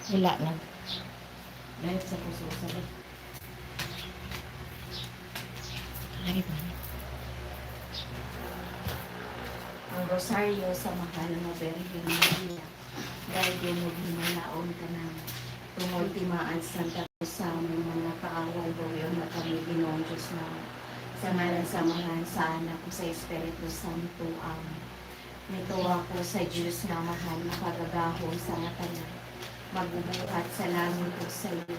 Wala na. Dahil sa puso sa Ay, ba? ang rosaryo sa mahal mo, Virgin Maria. Dahil din mo hinalaon ka na tungol timaan Santa Rosa mo mga kaaway buyo na kami Ginoong Diyos na sa ngalan sa mahal sa anak ko sa Espiritu Santo. Amen. Nito ako sa Diyos na mahal na pagagahon sa mata niya. Magbubuhat sa langit o sa iyo.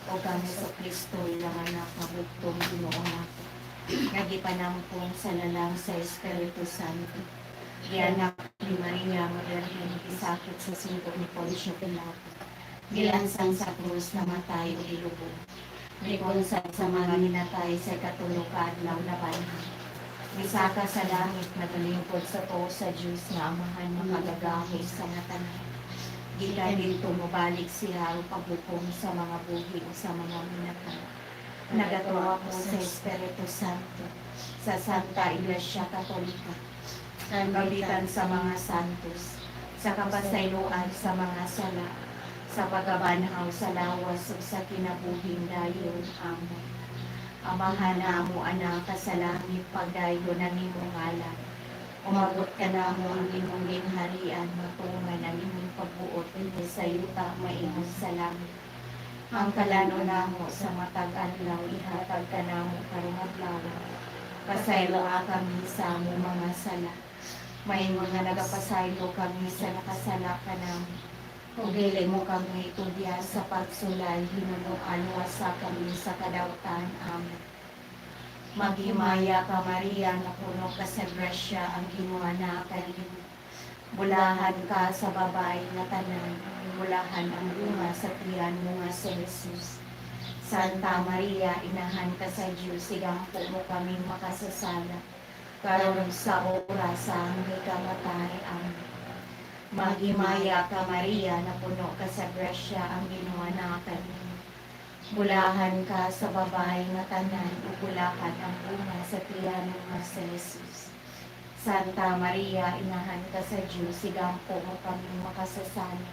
O kami sa Kristo ilang anak na bugtong Ginoong ako. Nagipanampong sa lalang sa Espiritu Santo. Di anak ni Maria, Maderhin, isakit sa sintong ni Poncio Pilato. Gilansang sa krus na matay o dilubog. Rikonsay sa mga ninatay sa katulukan ng labanan. Misaka sa langit na balingkod sa to sa Diyos na amahan makagagahoy sa natanan. Gila dito mabalik siya o pagbukom sa mga buhi o sa mga minatay. Nagatuwa mo sa Espiritu Santo, sa Santa Iglesia Katolika, sa kabitan sa mga santos, sa kapasayloan sa mga sala, sa pagkabanhaw sa lawas o sa kinabuhing dayon. Amen. Amahan na mo anak ka sa langit, pagdayo na nimong ngalan. Umabot ka na mo ang imong lingharian, matungan ang imong pagbuot, hindi sa yuta maingon sa langit. Ang kalano na mo sa matag adlaw, ihatag ka na mo karong adlaw. Pasaylo kami sa mo mga sala. May mga nagapasaylo kami sa nakasala ka namin. Ugili mo kami itudya sa pagsulay, hinunuan wasa kami sa kadautan. Amen. Maghimaya ka Maria, na puno ka sa grasya, ang Ginoo na kanimo. Bulahan ka sa babae na tanan, bulahan ang bunga sa tiyan mo nga sa Jesus. Santa Maria, inahan ka sa Diyos, sigampo mo kami makasasala. Karon sa oras sa aming kamatay. Amen. Maghimaya ka Maria, na puno ka sa grasya, ang Ginoo na kanimo. Bulahan ka sa babae na tanan, bulahan ang bunga sa tiyan mo nga sa Jesus. Santa Maria, inahan ka sa Diyos, sigampo mo kami makasasala.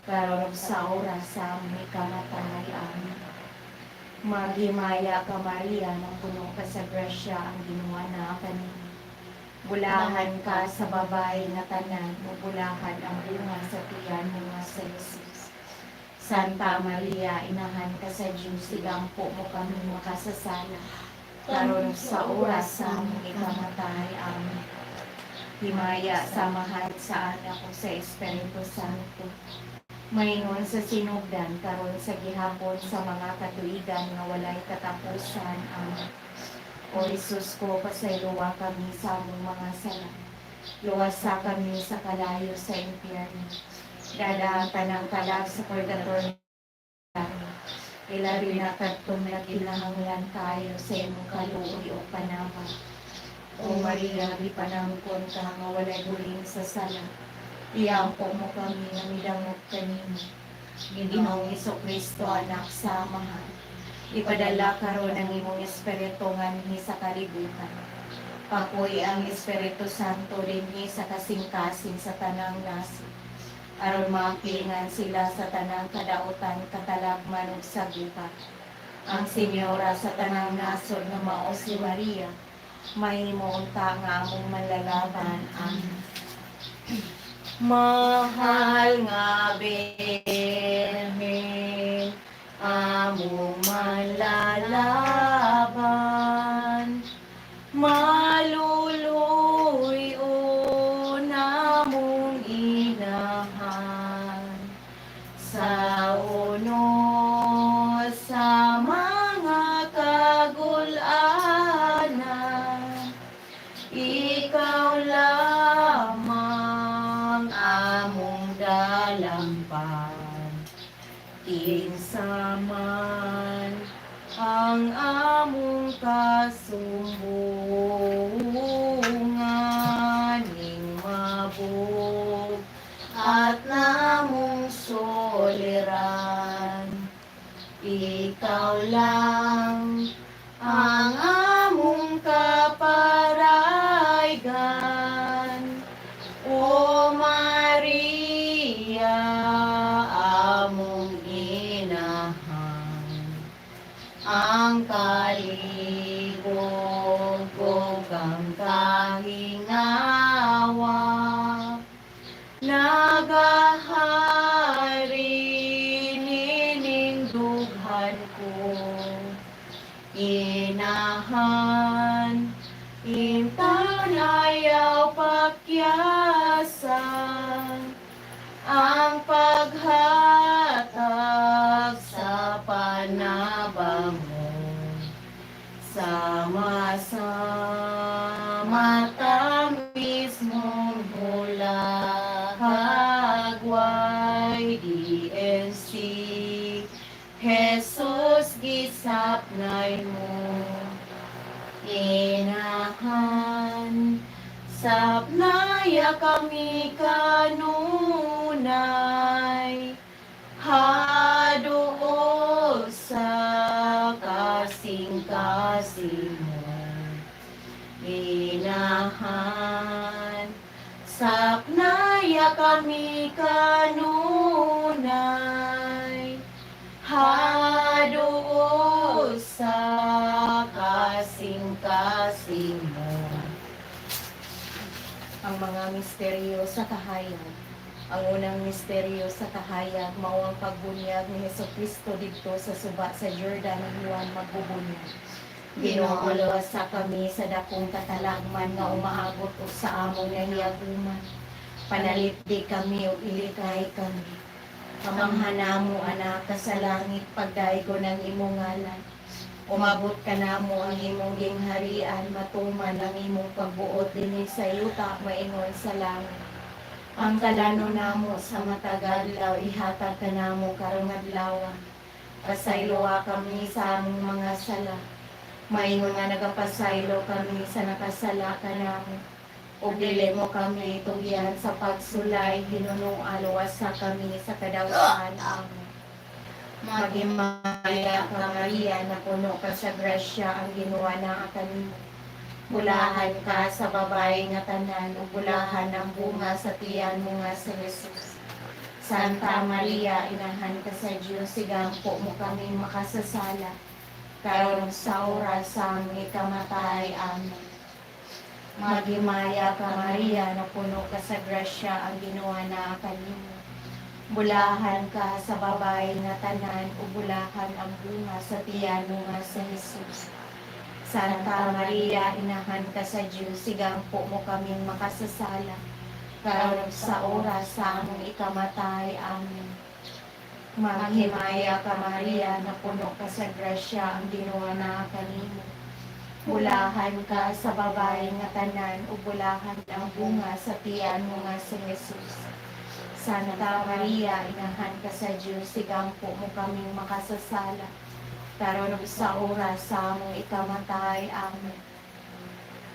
Karon sa oras sa aming kamatay. Amen. Maghimaya ka Maria, na puno ka sa grasya, ang Ginoo na kanimo. Bulahan ka sa babae na tanan, bulahan ang bunga sa tiyan mo nga sa Jesus. Santa Maria, inahan ka sa Diyos, sigampo mo kami makasasala. Karon sa oras sa aming kamatay. Amen. Himaya sa mahal sa anak ko sa Espiritu Santo. Maingon sa sinugdan, karon sa gihapon sa mga katuigan nga walay katapusan. Amen. O Isus ko, pasaylowa kami sa among mga sala. Luwasa kami sa kalayo sa impyerno. Dadaan tanang kalag sa purgatorio. Ilabi na katong nagkinahanglan tayo sa imong kaluoy o panawag. O Maria, di panangkon ka nga walay guling sa sala. Iampo mo kami na midangog kanimo. Ginoong Jesucristo, anak sa mahal. Ipadala karon ang imong espiritu nganhi sa kalibutan. Pakoy ang Espiritu Santo dinhi sa kasing-kasing sa tanang nasod. Aron makilingan sila sa tanang kadautan, katalagman ug sagutan. Ang Senyora sa tanang nasod nga mao si Maria, mahimuunta nga among manlalaban. Amen. Mahal nga Birhen, among manlalaban, maluluy o namong inahan, sa unos sa mga kagulanan, ikaw lamang among dalampan. Kinsaman ang among kasumbungan, ning mabog at namong soliran. Ikaw lang ang among kaparaygan. O Maria, matamis mong mula hagway DNC. Jesus, gisapnay mo, inahan, sapnaya kami kanunay, haduol sa kasing-kasing mo, inahan, sapnaya kami kanunay, haduol sa kasing-kasing mo. Ang mga misteryo sa kahayag. Ang unang misteryo sa kahayag mao ang pagbunyag ni Hesukristo didto sa suba sa Jordan ni Juan magbubunyag. Ginoo sa kami sa dakong katalagman nga umaabot o sa among nahiyaguman. Panalipdi kami o ilikay kami. Kamanghanamo anak ka sa langit pagdaigo ng imong ngalan. Umabot ka namo ang imong gingharian, matuman ang imong pagbuot dinhi sa yuta maingon sa langit. Ang kalano namo sa matagal law ihatag ka namo karong adlaw. Pasayloa kami sa among mga sala. Maingon nga nagapasaylo kami sa nakasala ka namo. Ug dili mo kami tugyan sa pagsulay, hinunong aluwas sa kami sa kadawsan amo. Magimaya ka Maria na puno ka sa grasya ang ginawa na kanimo. Bulahan ka sa babae nga tanan, ug bulahan ang bunga sa tiyan mo nga si Jesus. Santa Maria, inahan ka sa Diyos, sigampo mo kami makasasala. Karon sa oras sa aming ikamatay, amen. Magimaya ka Maria na puno ka sa grasya ang ginawa na kanimo. Bulahan ka sa babae nga tanan, ug bulahan ang bunga sa tiyan mo nga si Jesus. Santa Maria, inahan ka sa Diyos, sigampo mo kaming makasasala. Karon sa oras sa among ikamatay, amen. Maghimaya ka Maria na puno ka sa grasya ang ginawa na kanimo. Bulahan ka sa babae nga tanan, ug bulahan ang bunga sa tiyan mo nga si Jesus. Santa Maria, inahan ka sa Diyos, sigampo mo kaming makasasala. Karon sa oras sa among ikamatay, amen.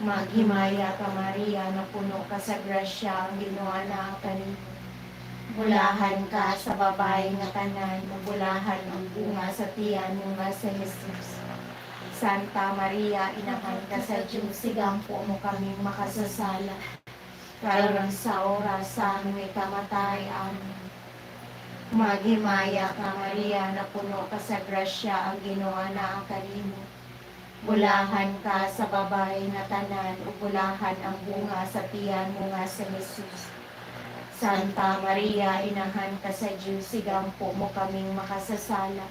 Maghimaya ka Maria na puno ka sa grasya ang ginawa na kanimo. Bulahan ka sa babae nga tanan, ug bulahan ang bunga sa tiyan mo nga si Jesus. Santa Maria, inahan ka sa Diyos, sigampo mo kaming makasasala. Karon sa oras sa among ikamatay, amen. Maghimaya ka Maria na puno ka sa grasya ang ginawa na kanimo. Bulahan ka sa babae nga tanan, ug bulahan ang bunga sa tiyan mo nga si Jesus. Santa Maria, inahan ka sa Diyos, sigampo mo kaming makasasala.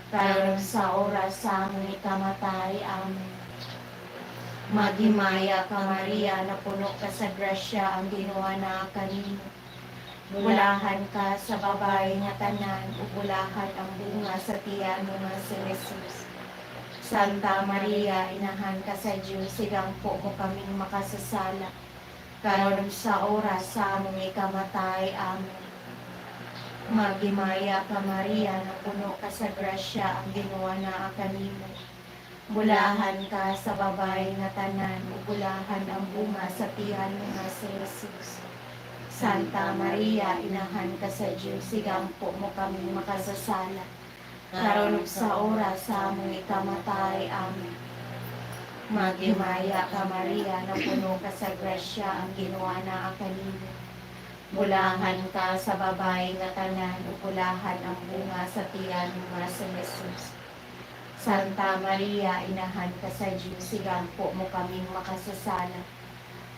Karon sa oras sa among ikamatay, amen. Maghimaya ka Maria na puno ka sa grasya ang ginawa na kanimo. Bulahan ka sa babae nga tanan, ug bulahan ang bunga sa tiyan mo nga si Jesus. Santa Maria, inahan ka sa Diyos, sigampo mo kaming makasasala. Karon sa oras sa among ikamatay, amen. Maghimaya ka Maria na puno ka sa grasya ang ginawa na kanimo. Bulahan ka sa babae nga tanan, ug bulahan ang bunga sa tiyan mo nga si Jesus. Santa Maria, inahan ka sa Diyos, sigampo mo kaming makasasala. Karon sa oras sa among ikamatay, amen. Maghimaya ka Maria na puno ka sa grasya ang ginawa na kanimo. Bulahan ka sa babae nga tanan, ug bulahan ang bunga sa tiyan mo nga si Jesus. Santa Maria, inahan ka sa Diyos, sigampo mo kaming makasasala.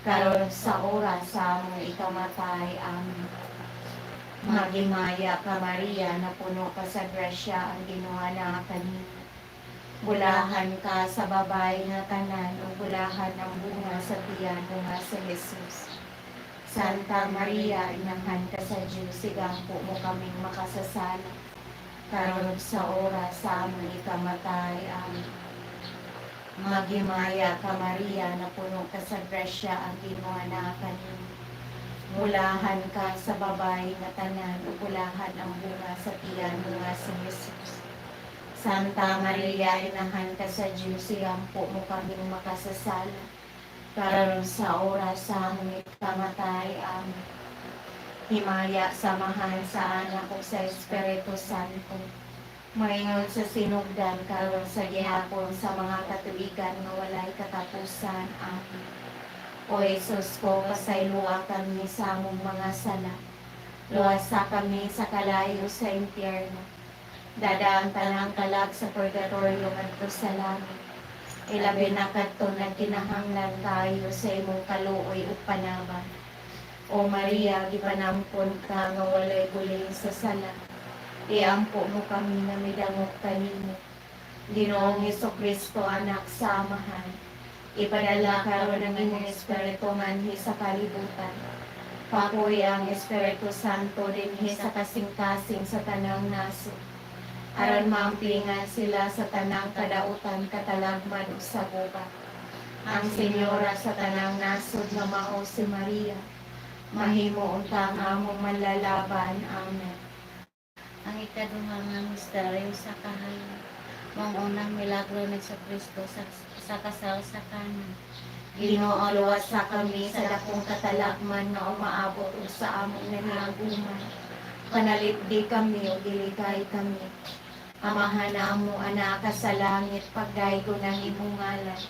Karon sa oras sa among ikamatay, amen. Maghimaya ka Maria na puno ka sa grasya ang ginawa na kanimo. Bulahan ka sa babae nga tanan, ug bulahan ang bunga sa tiyan mo nga si Jesus. Santa Maria, inahan ka sa Diyos, sigampo mo kaming makasasala. Karon sa oras sa among ikamatay, amen. Maghimaya ka Maria, na puno ka sa grasya, ang Ginoo na kanimo. Bulahan ka sa babae nga tanan, bulahan ang bunga sa tiyan mo nga si Jesus. Santa Maria, inahan ka sa Diyos, siyampo mo kaming makasasala. Karon sa oras sa among ikamatay, amen. Himaya samahan sa anak ko sa Espiritu Santo. Maingon sa sinugdan karon sa gihapon sa mga katuigan nga walay katapusan. Amen. O Jesus ko, pasayloa kami sa among mga sala. Luwasa kami sa kalayo sa impyerno. Dadaan tanang kalag sa purgatorio ngadto sa langit. Ilabi na kadto na kinahanglan kayo sa imong kaluoy ug panaban. O Maria, gipanampon ka nga walay buling sa sala. Iampo mo kami na midangog kanimo. Ginoong Jesucristo, anak sa Amahan, ipadala karon ang imong Espiritu manhi sa kalibutan. Papoy ang Espiritu Santo dinhi sa kasing-kasing sa tanang naso. Aron maampingan sila sa tanang kadautan, katalagman ug sa gubat. Ang Senyora sa tanang nasod nga mao si Maria, mahimo untang among manlalaban. Amen. Ang ikaduha nga misteryo sa kahayan. Ang unang milagro ni Kristo sa kasal sa Kana. Ginoo, luwasa kami sa dakong katalagman nga umaabot ug sa among naniaguman. Panalipdi kami o diligay kami. Amahan namo anak ka sa langit, pagdaygo ng imong ngalan.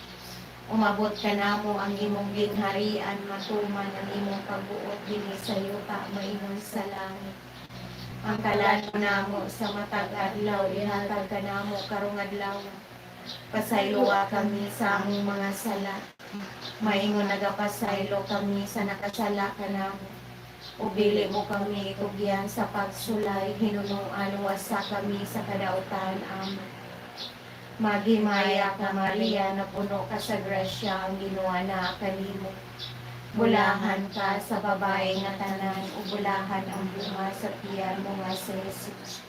Umabot ka namo ang imong ginharian, matuman ang imong pagbuot dinhi sa yuta maingon sa langit. Ang kalan namo sa matag adlaw, ihatag ka namo karong adlaw. Pasayloa kami sa among mga sala. Maingon nagapasaylo kami sa nakasala ka namo. Ubili mo kami itugyan sa pagsulay, hinunong alwasa kami sa kadautan. Amen. Maghimaya ka Maria, na puno ka sa grasya, ang Ginoo na kanimo. Bulahan ka sa babae nga tanan, o bulahan ang bunga sa tiyan mo nga si Jesus.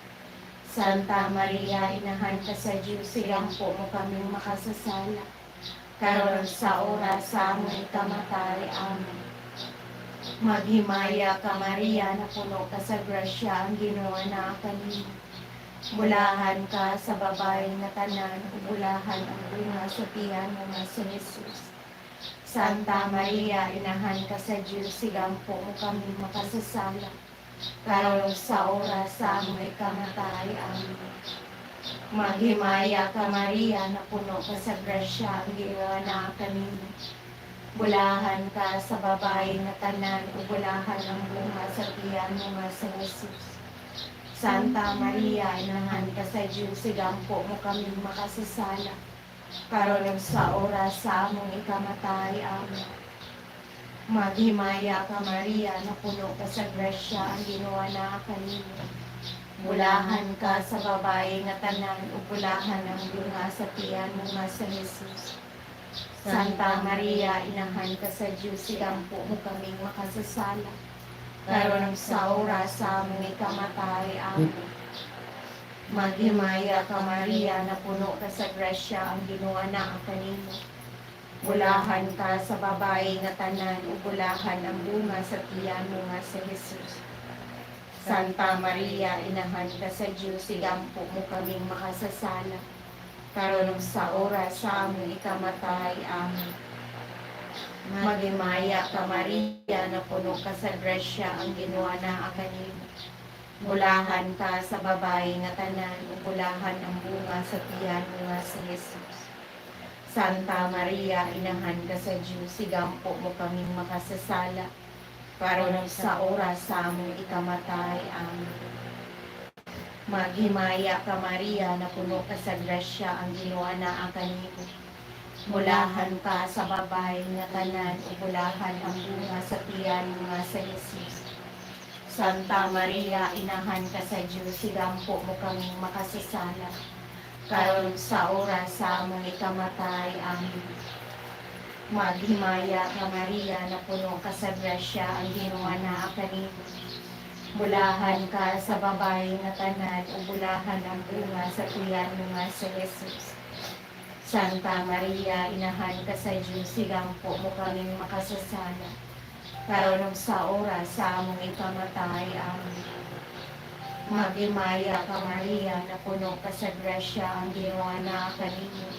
Santa Maria, inahan ka sa Diyos, sigampo mo kaming makasasala. Karon sa oras sa among ikamatay. Amen. Maghimaya ka Maria, na puno ka sa grasya, ang Ginoo na kanimo. Bulahan ka sa babae nga tanan, o bulahan ang bunga sa tiyan mo nga si Jesus. Santa Maria, inahan ka sa Diyos, sigampo mo kaming makasasala. Karon sa oras sa among ikamatay. Amen. Maghimaya ka Maria, na puno ka sa grasya, ang Ginoo na kanimo. Bulahan ka sa babae nga tanan, o bulahan ang bunga sa tiyan mo nga si Jesus. Santa Maria, inahan ka sa Diyos, sigampo mo kaming makasasala. Karon sa oras sa among ikamatay. Amen. Maghimaya ka Maria, na puno ka sa grasya, ang Ginoo na kanimo. Bulahan ka sa babae nga tanan, o bulahan ang bunga sa tiyan mo nga si Jesus. Santa Maria, inahan ka sa Diyos, sigampo mo kaming makasasala. Karon sa oras sa among ikamatay. Amen. Maghimaya ka Maria, na puno ka sa grasya, ang Ginoo na kanimo. Bulahan ka sa babae nga tanan, o bulahan ang bunga sa tiyan mo nga si Jesus. Santa Maria, inahan ka sa Diyos, sigampo mo kaming makasasala. Karon sa oras sa among ikamatay. Amen. Maghimaya ka Maria, na puno ka sa grasya, ang Ginoo na kanimo. Bulahan ka sa babae nga tanan, o bulahan ang bunga sa tiyan mo nga si Jesus. Santa Maria, inahan ka sa Diyos, sigampo mo kaming makasasala. Karon sa oras sa among ikamatay. Amen. Maghimaya ka Maria, na puno ka sa grasya, ang Ginoo na kanimo. Bulahan ka sa babae nga tanan, o bulahan ang bunga sa tiyan mo nga si Jesus. Santa Maria, inahan ka sa Diyos, sigampo mo kaming makasasala. Karon sa oras sa among ikamatay. Amen. Maghimaya ka Maria, na puno ka sa grasya, ang Ginoo na kanimo. Bulahan ka sa babae nga tanan, o bulahan ang bunga sa tiyan mo nga si Jesus. Santa Maria, inahan ka sa Diyos, sigampo mo kaming makasasala. Karon ug sa oras sa among ikamatay. Amen. Magimaya ka Maria, napuno ka sa grasya, ang Ginoo na kanimo.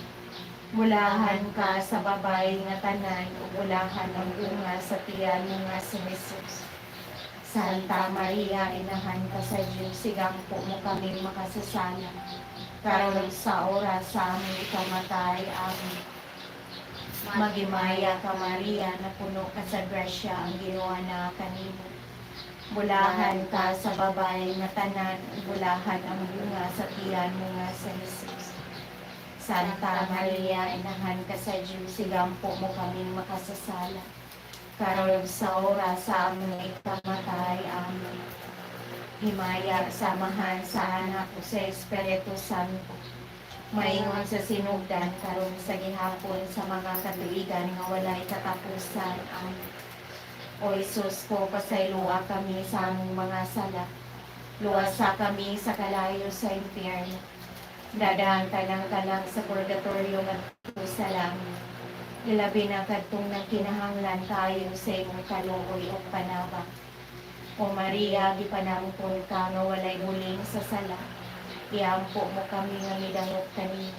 Bulahan ka sa babae nga tanan, ug bulahan ang bunga sa tiyan mo nga si Jesus. Santa Maria, inahan ka sa Diyos, sigampo mo kaming makasasala. Karon ug sa oras sa among ikamatay. Amen. Magimaya ka Maria, napuno ka sa grasya, ang Ginoo na kanimo. Bulahan ka sa babae nga tanan, bulahan ang bunga sa tiyan mo nga sa Jesus. Santa Maria, inahan ka sa Diyos, sigampo mo kaming makasasala. Karon ug sa oras sa among ikamatay. Amen. Himaya samahan sa anak o sa Espiritu Santo. Maingon sa sinugdan karon sa gihapon sa mga katuigan nga walay katapusan. Amen. O Isus ko, pasayloa kami sa among mga sala. Luwasa kami sa kalayo sa impyerno. Dadaan tanang-tanang sa purgatorio ngadto sa langit. Ilabi na kadtong nang kinahanglan kayo sa imong kaluoy o panabang. O Maria, gipanangtol ka nga walay buling sa sala. Iampo mo kami nga midangop kanimo.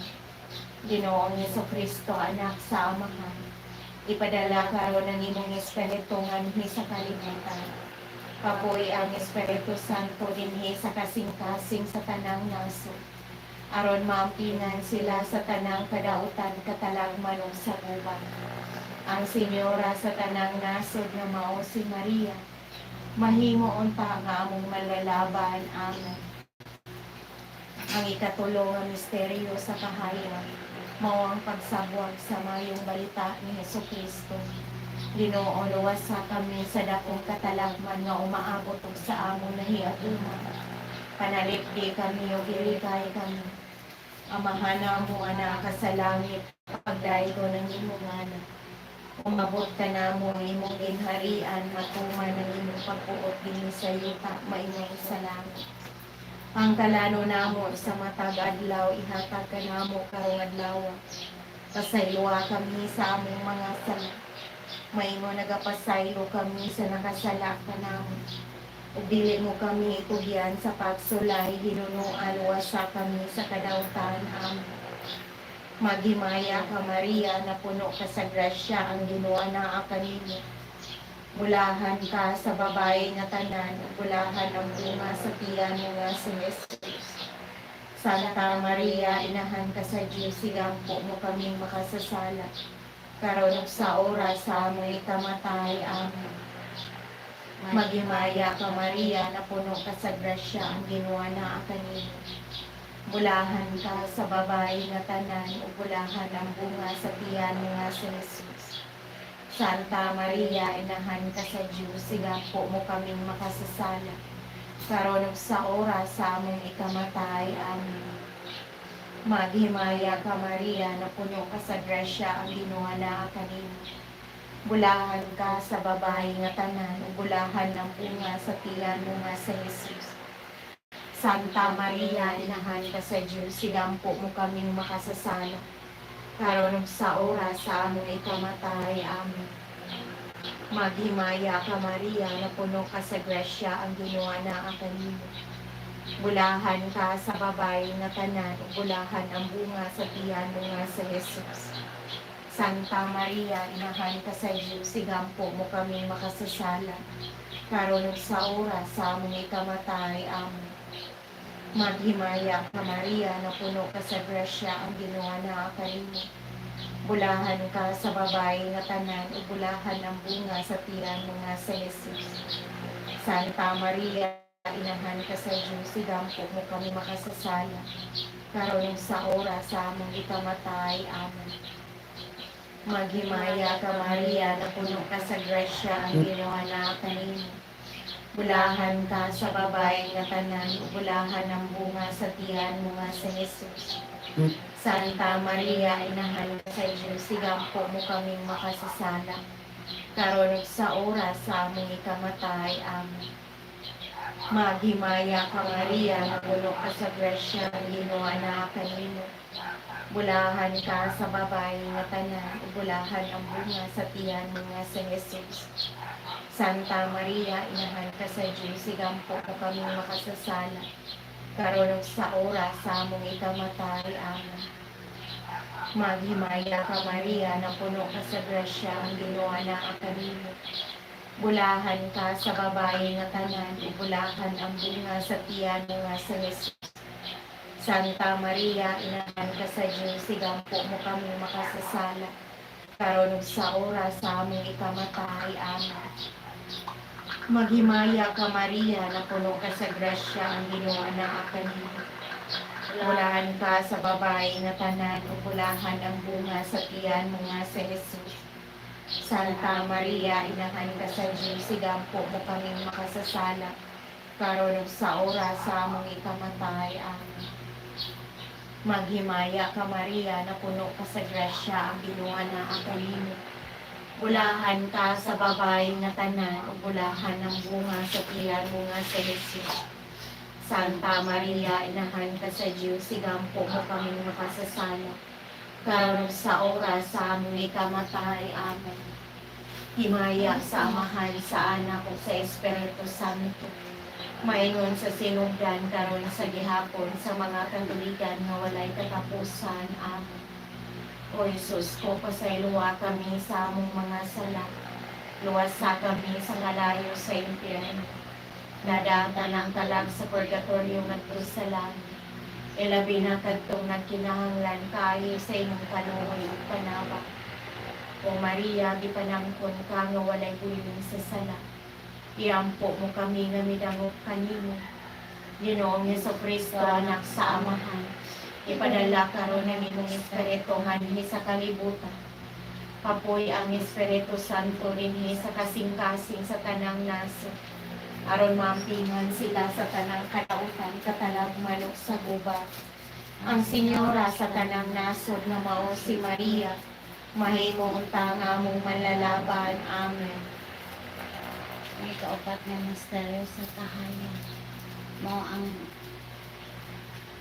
Ginoong Jesucristo, anak sa Amahan. Ipadala karon ang imong Espiritu nganhi sa kalibutan. Kapoy ang Espiritu Santo dinhi sa kasing-kasing sa tanang nasod. Aron maampinan sila sa tanang kadautan katalagman ug sa gubat. Ang Senyora sa tanang nasod nga mao si Maria. Mahimo unta nga among malalaban. Amen. Ang ikatulo nga misteryo sa kahayan, mao ang pagsabwag sa mayong balita ni Jesucristo. Ginoo, luwasa kami sa dakong katalagman nga umaabot ug sa among nahiaduma. Panalipdi kami o iligay kami. Amahana mo anak ka sa langit, pagdaygo ng imong anak. Umabot ka na mo imong ginharian, matuman ng imong pagbuot din sa yuta, maingay sa langit. Ang kalano namo sa matag adlaw, ihatag ka namo karong adlaw. Pasayloa kami sa among mga sala. Maimo nagapasaylo kami sa nakasala ka namo. Ug dili mo kami itugyan sa pagsulay, hinunuan luwasa kami sa kadautan. Amen. Maghimaya ka Maria, napuno ka sa grasya, ang Ginoo na kanimo. Bulahan ka sa babae nga tanan, bulahan ang bunga sa tiyan mo nga si Jesus. Santa Maria, inahan ka sa Diyos, sigampo mo kaming makasasala. Karon ug sa oras sa among ikamatay. Amen. Maghimaya ka Maria, napuno ka sa grasya, ang Ginoo na kanimo. Bulahan ka sa babae nga tanan, ug bulahan ang bunga sa tiyan mo nga si Jesus. Santa Maria, inahan ka sa Diyos, sigampo mo kaming makasasala. Karon ug sa oras sa among ikamatay. Amen. Maghimaya ka Maria, napuno ka sa grasya, ang Ginoo na kanimo. Bulahan ka sa babae nga tanan, ug bulahan ang bunga sa tiyan mo nga sa Jesus. Santa Maria, inahan ka sa Diyos, sigampo mo kaming makasasala. Karon ug sa oras sa among ikamatay. Amen. Maghimaya ka Maria, napuno ka sa grasya, ang Ginoo na kanimo. Bulahan ka sa babae nga tanan, ug bulahan ang bunga sa tiyan mo nga sa Jesus. Santa Maria, inahan ka sa Diyos, sigampo mo kaming makasasala. Karon ug sa oras sa among ikamatay. Amen. Maghimaya ka Maria, napuno ka sa grasya, ang Ginoo na kanimo. Bulahan ka sa babae nga tanan, ug bulahan ang bunga sa tiyan mo nga sa Jesus. Santa Maria, inahan ka sa Diyos, sigampo mo kami makasasala. Karon ug sa oras sa among ikamatay. Amen. Maghimaya ka Maria, napuno ka sa grasya, ang Ginoo na kanimo. Bulahan ka sa babae nga tanan, bulahan ang bunga sa tiyan mo nga sa Jesus. Santa Maria, inahan ka sa Diyos, sigampo mo kaming makasasala. Karon ug sa oras sa among ikamatay. Amen. Maghimaya ka Maria, napuno ka sa grasya, ang Ginoo na kanimo. Bulahan ka sa babae nga tanan, bulahan ang bunga sa tiyan mo nga sa Jesus. Santa Maria, inahan ka sa Diyos, sigampo ka kami makasasala. Karon ug sa oras sa among ikamatay. Amen. Maghimaya ka Maria, napuno ka sa grasya, ang Ginoo na kanimo. Bulahan ka sa babae nga tanan, bulahan ang bunga sa tiyan mo nga sa Jesus. Santa Maria, inahan ka sa Diyos, sigampo mo kami makasasala. Karon ug sa oras sa among ikamatay. Amen. Maghimaya ka Maria, napuno ka sa grasya, ang Ginoo na kanimo. Bulahan ka sa babae nga tanan, bulahan ang bunga sa tiyan mo nga sa Jesus. Santa Maria, inahan ka sa Diyos, sigampo mo kami makasasala. Karon ug sa oras sa among ikamatay. Amen. Maghimaya ka Maria, napuno ka sa grasya, ang Ginoo na kanimo. Bulahan ka sa babae nga tanan, bulahan ang bunga sa tiyan mo nga sa Jesus. Santa Maria, inahan ka sa Diyos, sigampo mo kami makasasala. Karon sa oras sa among ikamatay. Amen. Himaya sa Amahan, sa Anak ug sa Espiritu Santo. Maingon sa sinugdan karon sa gihapon sa mga katuligan nga walay katapusan. Amen. O Jesus ko, pasayloa kami sa among mga sala. Luwasa kami sa ngalayo sa impyerno. Nadata ng kalag sa purgatorio ngadto sa langit. Ilabi na kadtong nagkinahanglan kayo sa imong kaluoy ug panawak. O Maria, gipanangkon ka nga walay bulig sa sala. Iampo mo kami nga midangop kanimo. Ginoong Jesucristo, anak sa Amahan. Ipadala karon ng imong Espiritu nganhi sa kalibutan. Kapoy ang Espiritu Santo dinhi sa kasing-kasing sa tanang naso. Aron maampingan sila sa tanang kadautan, katalagman ug sa gubat. Ang Senyora sa tanang nasod nga mao si Maria, mahimo unta nga among manlalaban. Amen. Ang kaupat na misteryo sa kahayan. Mao ang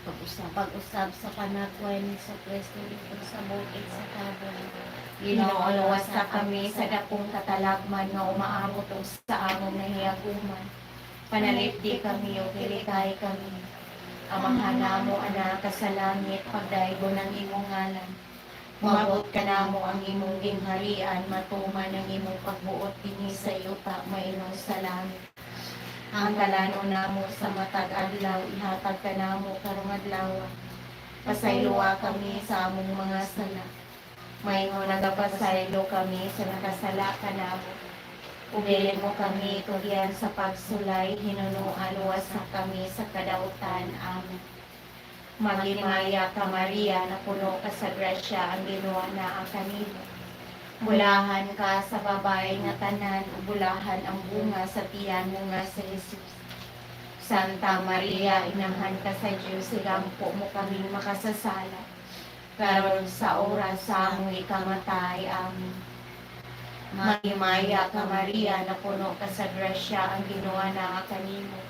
pag-usab sa panagway ni Kristo dito sa bukid sa tabon. Ginoo, luwasa kami sa dakong katalagman nga umaabot og sa among nahiaguman. Panalipdi kami o pilikay kami. Amahan namo ana ka sa langit, pagdaygo ng imong ngalan. Mabot ka namo ang imong gingharian, matuman ang imong pagbuot dinhi sa yuta, maingon sa langit. Ang kalano namo sa matag adlaw, ihatag ka namo karong adlaw. Pasayloa kami sa among mga sala. Maingon nagapasaylo kami sa nakasala ka namo. Ubilin mo kami tugian sa pagsulay, hinunuan luwasa kami sa kadautan. Amen. Maghimaya ka Maria, napuno ka sa grasya, ang Ginoo na kanimo. Bulahan ka sa babae nga tanan, bulahan ang bunga sa tiyan mo nga sa Jesus. Santa Maria, inahan ka sa Diyos, sigampo mo kami makasasala. Karon sa oras sa among ikamatay. Amen. Maghimaya ka Maria, napuno ka sa grasya, ang Ginoo na kanimo.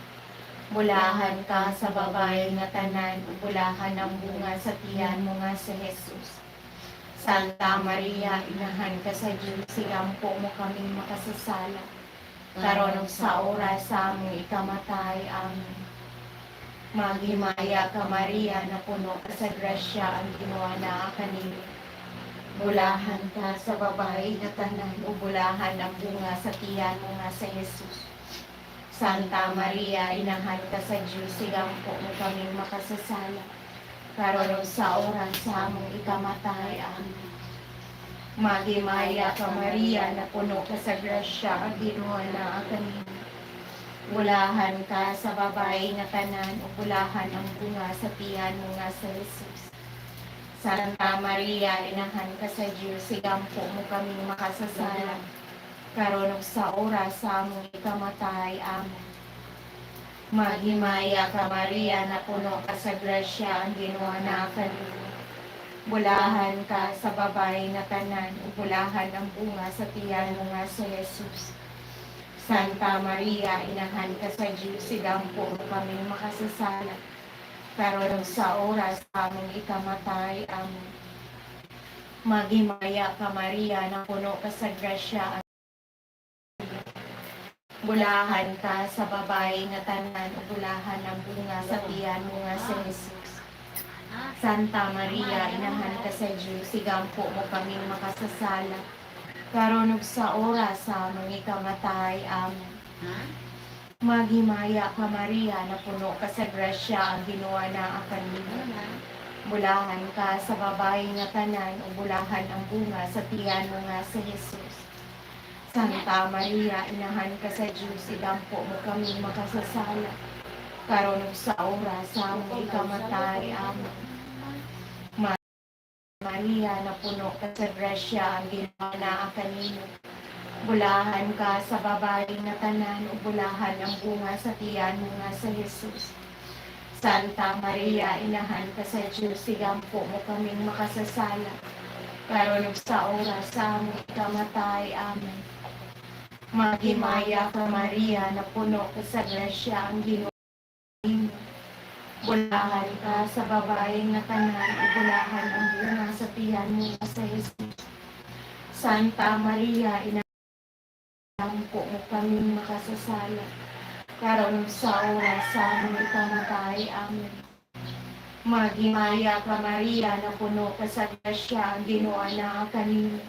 Bulahan ka sa babae nga tanan, bulahan ang bunga sa tiyan mo nga sa Jesus. Santa Maria, inahan ka sa Diyos, sigampo mo kami makasasala. Karon ug sa oras sa among ikamatay. Amen. Maghimaya ka Maria, napuno ka sa grasya, ang Ginoo na kanimo. Bulahan ka sa babae nga tanan, bulahan ang bunga sa tiyan mo nga sa Jesus. Santa Maria, inahan ka sa Diyos, sigampo mo kami makasasala. Karon ug sa oras sa among ikamatay. Amen. Maghimaya ka Maria, napuno ka sa grasya, ang Ginoo na kanimo. Bulahan ka sa babae nga tanan, bulahan ang bunga sa tiyan mo nga sa Jesus. Santa Maria, inahan ka sa Diyos, sigampo mo kami makasasala. Karon ug sa oras sa among ikamatay. Amen. Maghimaya ka Maria, napuno ka sa grasya, ang Ginoo na kanimo. Bulahan ka sa babae nga tanan, bulahan ang bunga sa tiyan mo nga sa Jesus. Santa Maria, inahan ka sa Diyos, sigampo mo kami makasasala. Karon sa oras among ikamatay, amen. Maghimaya ka Maria, na puno ka sa grasya. Bulahan ka sa babae nga tanan, bulahan ang bunga sa tiyan mo nga si Jesus. Santa Maria, inahan ka sa Diyos, sigampo mo kami makasasala. Karon sa oras sa among ikamatay, amen. Maghimaya ka Maria, na puno ka sa grasya, ang Ginoo na ang kanimo. Bulahan ka sa babae nga tanan, o bulahan ang bunga sa tiyan mo nga si Jesus. Santa Maria, inahan ka sa Diyos, idampo mo kami makasasala. Karon sa oras sa among ikamatay, amen. Maria, na puno ka sa grasya, ang Ginoo na ang kanimo. Bulahan ka sa babae nga tanan, o bulahan ang bunga sa tiyan mo nga sa Jesus. Santa Maria, inahan ka sa Diyos, sigampo mo kaming makasasala. Karon sa oras sa among ikamatay, amen. Maghimaya ka Maria, na puno ka sa grasya, ang Ginoo mo. Bulahan ka sa babae nga tanan, o bulahan ang bunga sa tiyan mo nga sa Jesus. Santa Maria, dampo mo kaming makasasala. Karon sa oras sa among ikamatay, amen. Maghimaya ka Maria, na puno ka sa grasya, ang Ginoo na ang kanimo.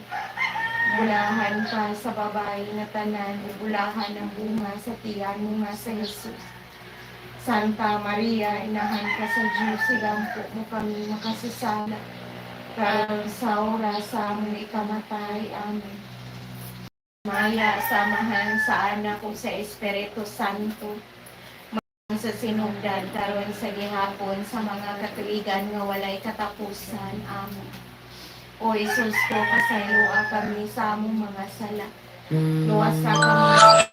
Bulahan ka sa babae nga tanan, o bulahan ang bunga sa tiyan mo nga sa Jesus. Santa Maria, inahan ka sa Diyos, sigampo mo kami makasasala. Karon sa oras sa among ikamatay, amen. Maya, samahan sa anak o sa Espiritu Santo, sa sinugdan, karon sa gihapon, sa mga katuigan nga walay katapusan. Amen. O Jesus ko, pasayloa kami sa among mga sala. Luwas sa kami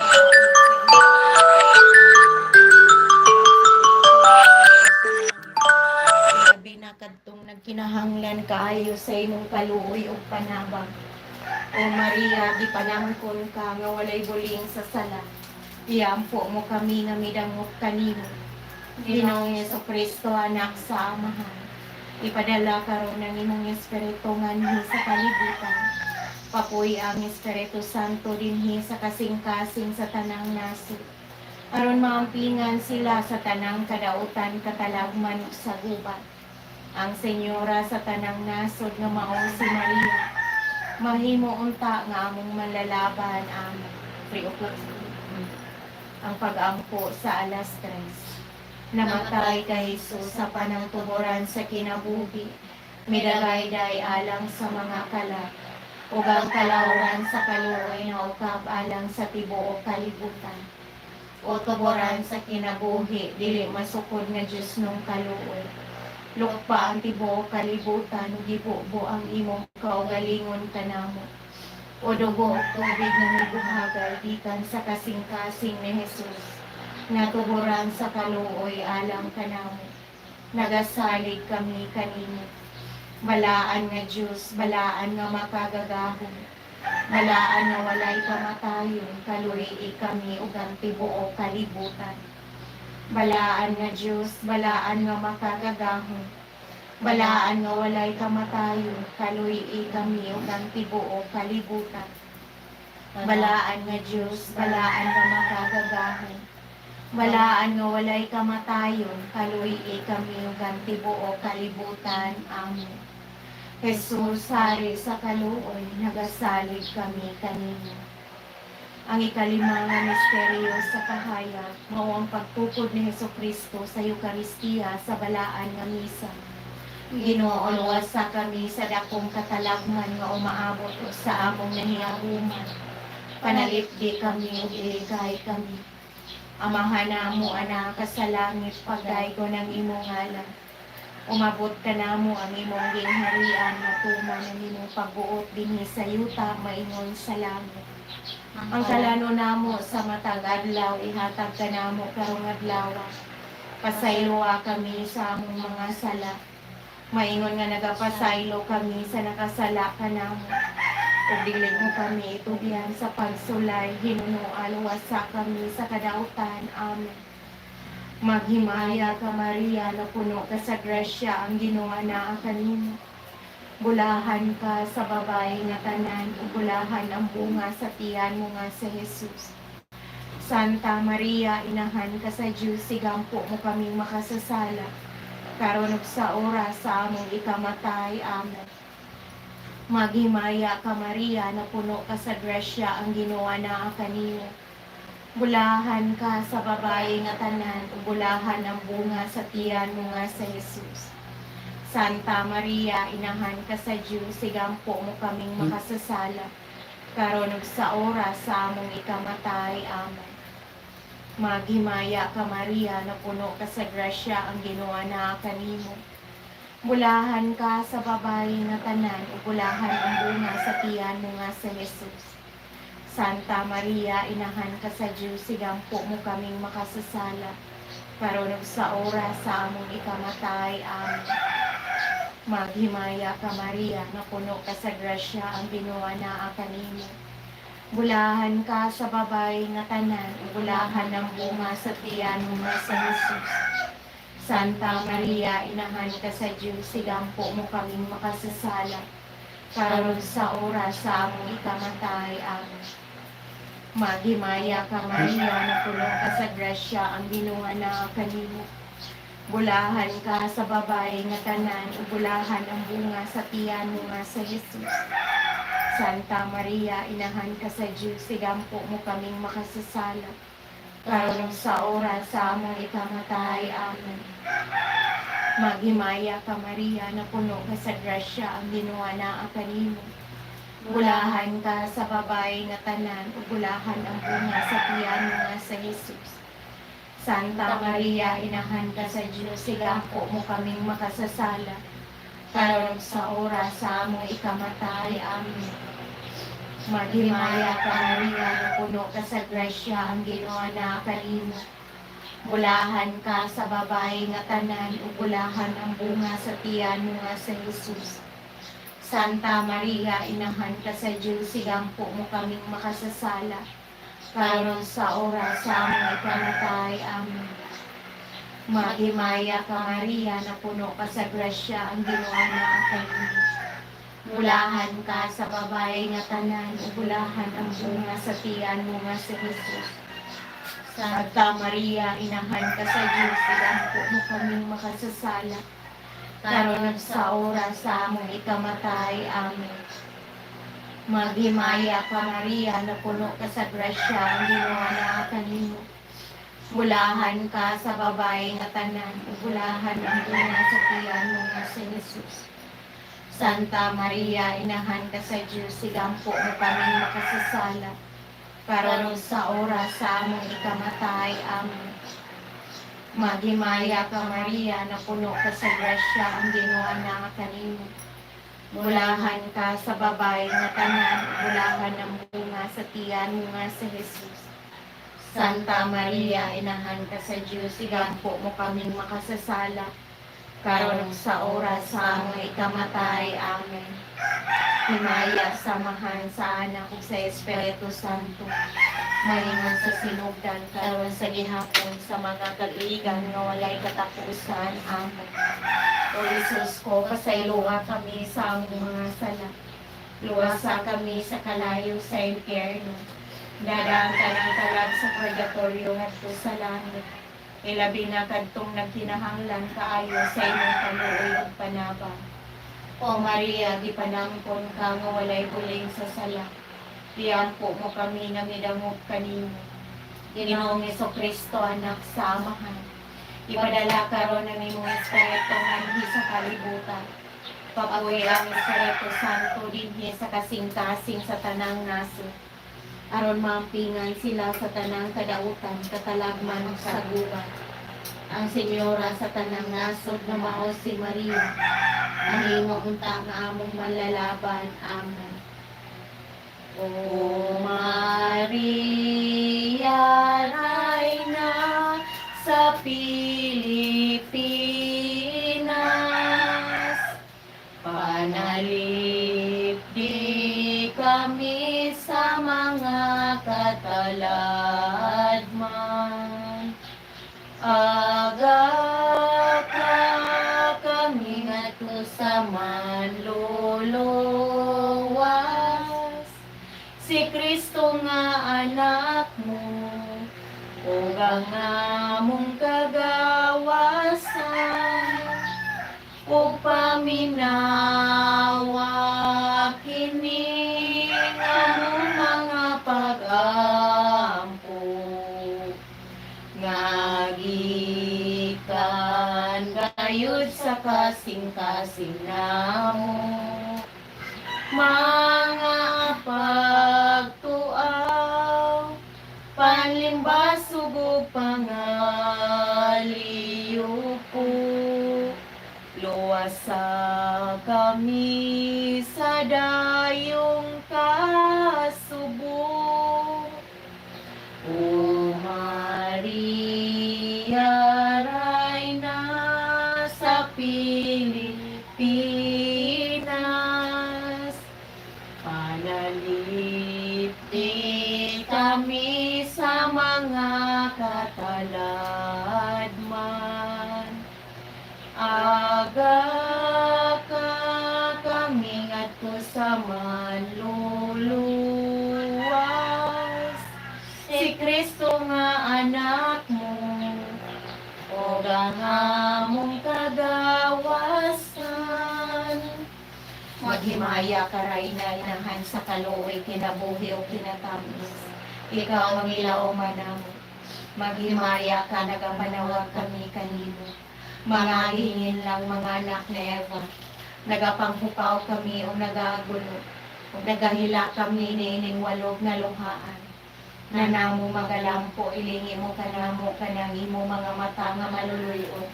labi na kadtong nagkinahanglan kaayo sa imong kaluoy o panabang. O Maria, di panangkon ka nga walay buling sa sala. Iampo mo kami nga midangop kanimo. Ginoong Jesucristo, anak sa Amahan. Ipadala karon ng imong Espiritu nganhi sa kalibutan. Papuy ang Espiritu Santo dinhi sa kasing-kasing sa tanang nasod. Aron maampingan sila sa tanang kadautan, katalagman ug sa gubat. Ang Senyora sa tanang nasod nga mao si Maria. Mahimo unta nga among manlalaban, amen. 3 o'clock. Ang pag-ampo sa alas 3. Namatay kay Jesus sa panangtuburan sa kinabuhi. Midagayday alang sa mga kalat. Ug ang kalawran sa kaluoy na ukab alang sa tibuok kalibutan. O tuburan sa kinabuhi, dili masukod nga Diyos nung kaluoy. Lukpa ang tibuok kalibutan, gibubo ang imong kaugalingon kanamo. O dugo og tubig nga mibuhagay gikan sa kasing-kasing ni Jesus. Natuburan sa kaluoy alang kanamo. Nagasalig kami kanimo. Balaan nga Diyos, balaan nga makagagahon. Balaan nga walay kamatayon, kaluoy kami ug ang tibuok kalibutan. Balaan nga Diyos, balaan nga makagagahon. Balaan nga walay kamatayon, kaluoy kami ug ang tibuok kalibutan. Balaan nga Diyos, balaan nga makagagahon. Balaan nga walay kamatayon, kaluoy kami ug ang tibuok kalibutan. Amen. Jesus, hari sa kaluoy, nagasalig kami kanimo. Ang ikalima nga misteryo sa kahayag, mao ang pagtukod ni Jesucristo sa Eucharistia sa balaan nga misa. Ginoo, luwas sa kami sa dakong katalagman nga umaabot sa among nahiaguman. Panalipdi kami ug iligay kami. Amahan namo ana ka sa langit, pagdaygo ng imong ngalan. Umabot ka namo ang imong gingharian, matuman ang imong pagbuot dinhi sa yuta, maingon sa langit. Ang kalano namo sa matag adlaw, ihatag ka namo karong adlaw. Pasayloa kami sa among mga sala. Maingon nga nagapasaylo kami sa nakasala ka namo. ug dili mo kami itugyan sa pagsulay, hinunuan wasa kami sa kadautan. Amen. Maghimaya ka Maria, na puno ka sa grasya, ang Ginoo naa kanimo. Bulahan ka sa babae nga tanan, ug bulahan ang bunga sa tiyan mo nga si Jesus. Santa Maria, inahan ka sa Diyos, sigampo mo kaming makasasala, karon ug sa oras sa among ikamatay. Amen. Maghimaya ka Maria, na puno ka sa grasya, ang Ginoo naa kanimo. Bulahan ka sa babae nga tanan, ug bulahan ang bunga sa tiyan mo nga sa Jesus. Santa Maria, inahan ka sa Diyos, sigampo mo kaming makasasala, karon ug sa oras sa among ikamatay. Amen. Maghimaya ka Maria, na puno ka sa grasya, ang Ginoo naa kanimo. Bulahan ka sa babae nga tanan, ug bulahan ang bunga sa tiyan mo nga sa Jesus. Santa Maria, inahan ka sa Diyos, sigampo mo kaming makasasala, karon ug sa oras sa among ikamatay. Amen. Maghimaya ka Maria, na puno ka sa grasya, ang Ginoo naa kanimo. Bulahan ka sa babae nga tanan, ug bulahan ang bunga sa tiyan mo nga sa Jesus. Santa Maria, inahan ka sa Diyos, sigampo mo kaming makasasala, karon sa oras sa among ikamatay. Amen. Maghimaya ka Maria, na puno ka sa grasya, ang Ginoo naa kanimo. Bulahan ka sa babae nga tanan, ug bulahan ang bunga sa tiyan mo nga sa Jesus. Santa Maria, inahan ka sa Diyos, sigampo mo kaming makasasala, karon sa oras sa among ikamatay. Amen. Maghimaya ka Maria, na puno ka sa grasya, ang Ginoo naa kanimo. Bulahan ka sa babae nga tanan, ug bulahan ang bunga sa tiyan mo nga sa Jesus. Santa Maria, inahan ka sa Diyos, sigampo mo kaming makasasala, karon sa oras sa among ikamatay. Amen. Maghimaya ka Maria, na puno ka sa grasya, ang Ginoo naa kanimo. Bulahan ka sa babae nga tanan, ug bulahan ang bunga sa tiyan mo nga sa Jesus. Santa Maria, inahan ka sa Diyos, sigampo mo kaming makasasala, karon sa oras sa among ikamatay. Amen. Maghimaya ka Maria, na puno ka sa grasya, ang Ginoo naa kanimo. Bulahan ka sa babae nga tanan, ug bulahan ang bunga sa tiyan mo nga sa Jesus. Santa Maria, inahan ka sa Diyos, sigampo mo kaming makasasala, karon sa oras sa among ikamatay. Amen. Maghimaya ka Maria, na puno ka sa grasya, ang Ginoo naa kanimo. Bulahan ka sa babae nga tanan, ug bulahan ang bunga sa tiyan mo nga sa Jesus. Santa Maria, inahan ka sa Diyos, sigampo mo kaming makasasala, karon sa oras sa among ikamatay. Amen. Maghimaya ka Maria, na puno ka sa grasya, ang Ginoo naa kanimo. Bulahan ka sa babae nga tanan, bulahan ang bunga sa tiyan mo nga sa Jesus. Santa Maria, inahan ka sa Diyos, sigampo mo kaming makasasala, karon sa oras sa among ikamatay. Amen. Himaya samahan sa Anak ug sa Espiritu Santo, mahingon sa sinugdan karon sa gihapon sa mga kag-igan nga walay katapusan. Amen. O Jesus ko, pasayloa kami sa among mga sala, luwasa kami sa kalayo sa impyerno, dadaan ka ng kalag sa purgatorio ngadto sa langit. Ilabi na kadtong nagkinahanglan kaayo sa imong kaluoy ug panabang. O Maria, gipanangkon ka nga walay buling sa sala, diampo mo kami nga midangog kanimo. Ginoong Jesucristo, anak sa Amahan, ipadala karon ang imong Espiritu nganhi sa kalibutan. Papuwi ang Espiritu Santo dinhi sa kasing-kasing sa tanang nasod, aron maampingan sila sa tanang kadautan, katalagman ug saguban. Ang Senyora sa tanang nasod nga mao si Maria, ang imong unta nga among manlalaban. Amen. O Maria, Rayna sa Pilipinas, panalip di ka Aga ka kami ngadto sa manluluwas, si Kristo nga anak mo, ug ang among kagawasan, ug paminawa kini among mga pag-ampo, nga gikan gayud sa kasing-kasing namo, mga pagtuaw, panlimbas ug pangaliw po, luwasa kami sa dayong kasubong. O Maria, Rayna sa Pilipinas, panalipdi kami sa mga kataladman. Aga ka kami ngadto sa manluluwas, si Kristo nga anak mo, o ang among kagawasan. Maghimaya ka Rayna, inahan sa kaluoy, kinabuhi o kinatamis, ikaw ang ilaw manamo. Maghimaya ka, nagamanawag kami kanimo, mga hingin lang mga anak na Eva, nagapanghupaw kami o nagagulo, o nagahila kami nining walog na luhaan. Nanamo magalampo, ilingi mo kanamo kanang imo mga mata nga maluluyon,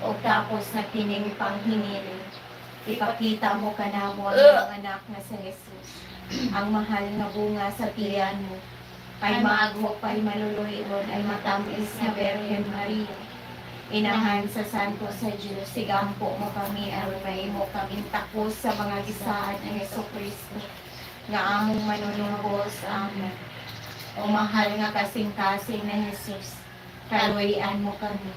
o tapos na kining panghingili. Ipakita mo kanamo ang iyong anak na sa Jesus, ang mahal na bunga sa tiyan mo, ay maagho pa'y maluluyon, ay matamis na Birhen Maria. Inahan sa Santo sa Diyos, sigampo mo kami, arumay mo kaming takos sa mga gisaan ng Jesucristo, nga among manunubos. Amen. O mahal nga kasing-kasing na Jesus, kaluyan mo kami.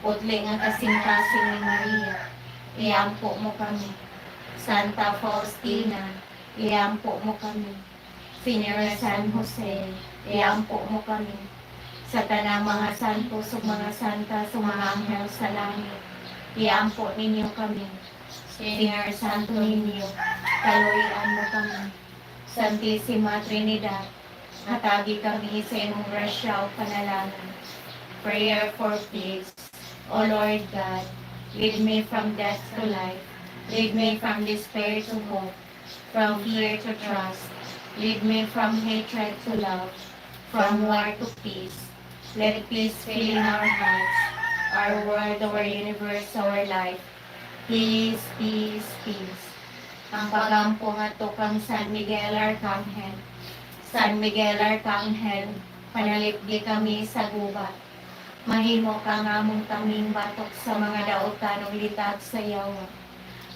Putli nga kasing-kasing ni Maria, iampo mo kami. Santa Faustina, iampo mo kami. Senior San Jose, iampo mo kami. Sa tanang mga santos ug mga santa sa mga anghel sa langit, iampo ninyo kami. Senior Santo Niño, kaluyan mo kami. Santissima Trinidad, hatagi kami sa imong grasya o panalangin. Prayer for peace. O Lord God, lead me from death to life. Lead me from despair to hope, from fear to trust. Lead me from hatred to love, from war to peace. Let peace fill in our hearts, our world, our universe, our life. Peace, peace, peace. Ang pagampo nga to kang San Miguel Arcangel. San Miguel Arcangel, panalipdi kami sa gubat. Mahimo ka nga mong kaming batok sa mga dautan ng litag sa yawa.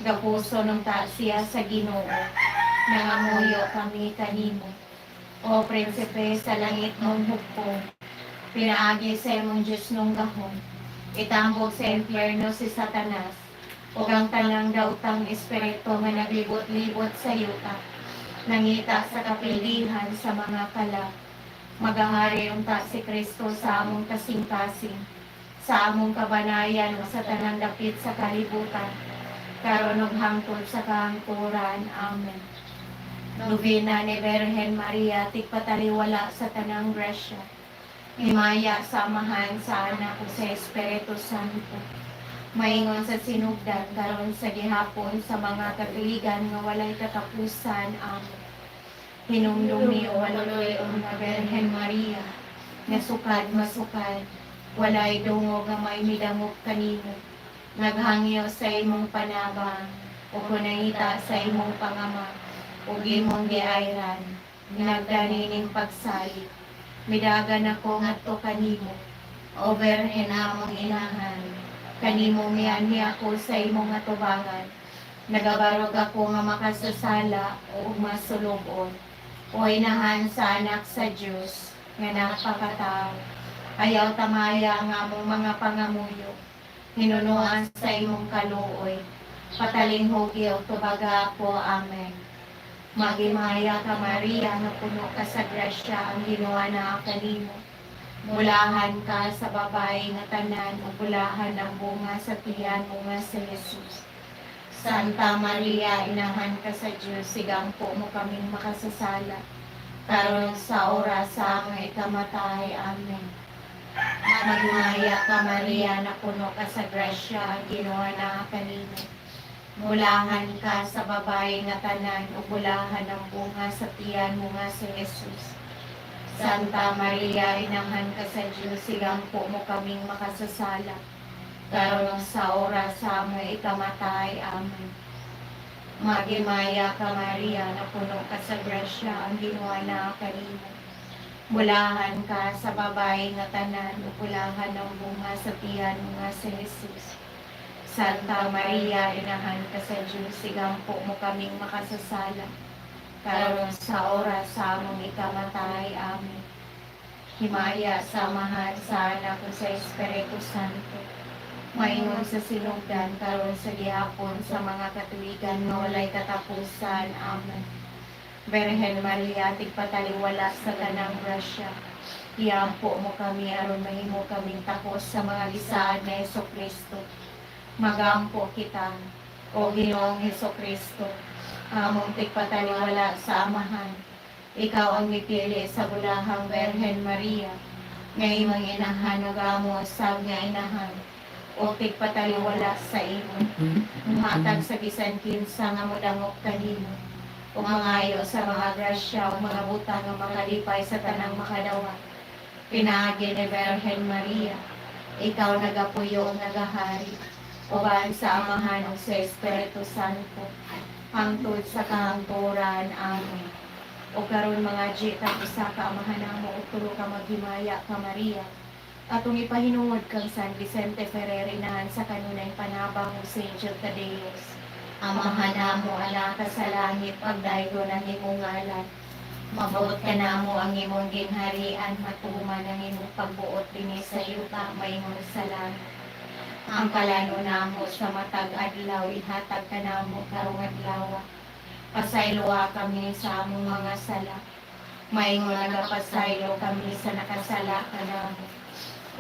Gapuso ng tasya sa Ginoo, nangamuyo kami kanimo. O Prinsipe sa langit mong hukpong, pinaagi sa imong Diyos nung gahon, itambog sa impyerno si Satanas, ug ang tanang dautang espiritu nga naglibot-libot sa yuta, nangita sa kapilihan sa mga kalak. Magahari unta si Kristo sa among kasing-kasing, sa among kabanayan o sa tanang dapit sa kalibutan, karon ug hangtod sa kahangturan. Amen. Novena ni Birhen Maria, tigpataliwala sa tanang grasya. Himaya samahan sa anak ko sa Espiritu Santo. Maingon sa sinugdan karon sa gihapon sa mga katuigan nga walay katapusan. Amen. Hinumdumi o waluloy o nga Birhen Maria, nga sukad masukad, walay dungo nga may midangog kanimo. Naghangyo sa imong panabang, o kunangita sa imong pangama, o imong giayran, nagdanining pagsalit. Midagan ako ngadto kanimo, o Birhen among inahan, kanimo mianhi ako sa imong atubangan. Nagabarog ako nga makasasala o masulubon, o inahan sa anak sa Diyos, nga napakatao. Ayaw tamaya ang among mga pangamuyo. Hinunuan sa imong kaluoy. Patalinghog iyo tubaga po. Amen. Magimaya ka Maria, na puno ka sa grasya, ang Ginoo na kanimo. Bulahan ka sa babae nga tanan, ug bulahan ang bunga sa tiyan mo nga si Jesus. Santa Maria, inahan ka sa Diyos, sigampo mo kaming makasasala. Karon sa oras sa among ikamatay. Amen. Magmaya ka Maria, na puno ka sa grasya, ang Ginoo na kanimo. Bulahan ka sa babae nga tanan, ug bulahan ang bunga sa tiyan mo nga si Jesus. Santa Maria, inahan ka sa Diyos, sigampo mo kaming makasasala. Karon sa oras sa among ikamatay. Amen. Magimaya ka Maria, na puno ka sa grasya, ang Ginoo na kanimo. Bulahan ka sa babae nga tanan, ug bulahan ang bunga sa tiyan mo nga si Jesus. Santa Maria, inahan ka sa Diyos, sigampo mo kaming makasasala. Karon sa oras sa among ikamatay. Amen. Himaya sa mahal sa anak ko sa Espiritu Santo. Maingon sa sinugdan, karon sa gihapon sa mga katuigan nga walay katapusan. Amen. Birhen Maria, tigpataliwala sa tanang grasya. Iampo mo kami aron mahimo kaming takos sa mga lisaad na Hesukristo. Magampo kita, o Ginoong Hesukristo, among tigpataliwala sa amahan. Ikaw ang mipili sa bulahang Birhen Maria, nga imong inahan ug amo sab nga inahan, o tigpataliwala sa imo. Matag sa bisan kinsa nga modangop kanimo, o mangayo sa mga grasya o mga butang nga makalipay sa tanang makadawat. Pinaagi ni Birhen Maria, ikaw nagapuyo o nagahari, uban sa amahan o sa Espiritu Santo, hangtod sa kahangturan. Amen. O karon mga jita, usa ka amahan namo, ug tulo ka maghimaya ka Maria, atong ipahinuod kang San Vicente Ferrer, inahan sa kanunay panabang o Saint Jude Tadeus. Amahan namo ana ka sa langit, pagdaygo ng imong ngalan. Mabuot ka namo ang imong ginharian, matuman ang imong pagbuot dinhi sa yuta, maingon sa langit. Ang kalano namo sa matag adlaw, ihatag ka namo karong adlaw. Pasayloa kami sa among mga sala, maingon nagapasaylo kami sa nakasala ka namo.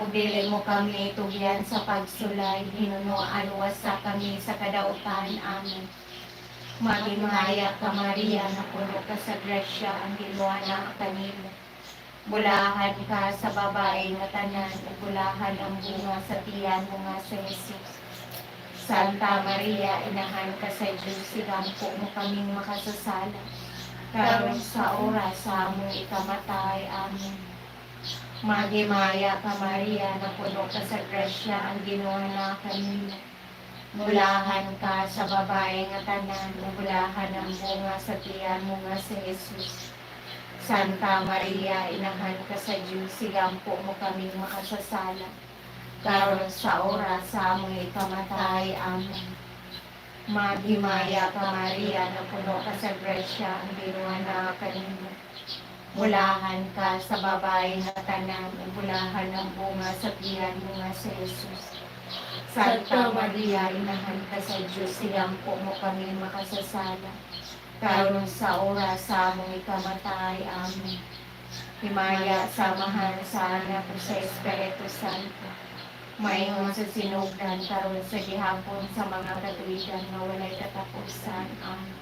Ug dili mo kami itugyan sa pagsulay, hinunoan wasa kami sa kadautan. Amen. Magimaya ka Maria, na puno ka sa grasya, ang Ginoo na kanimo. Bulahan ka sa babae nga tanan, ug bulahan ang bunga sa tiyan mo nga si Jesus. Santa Maria, inahan ka sa Diyos, sigampo mo kaming makasasala. Karon sa oras sa among ikamatay. Amen. Magimaya ka Maria, na puno ka sa grasya, ang Ginoo na kanimo. Bulahan ka sa babae nga tanan, ug bulahan ang bunga sa tiyan mo nga si Jesus. Santa Maria, inahan ka sa Diyos, sigampo mo kaming makasasala. Karon sa oras sa among ikamatay. Amen. Maghimaya ka Maria, na puno ka sa grasya, ang Ginoo na kanimo. Bulahan ka sa babae nga tanan, ug bulahan ang bunga sa tiyan mo nga si Jesus. Santa Maria, inahan ka sa Diyos, sigampo mo kaming makasasala. Karon sa oras sa among ikamatay. Amen. Himaya sa mahal sa anak ko sa Espiritu Santo, maingon sa sinugdan, karon sa gihapon sa mga katuigan nga walay katapusan. Amen.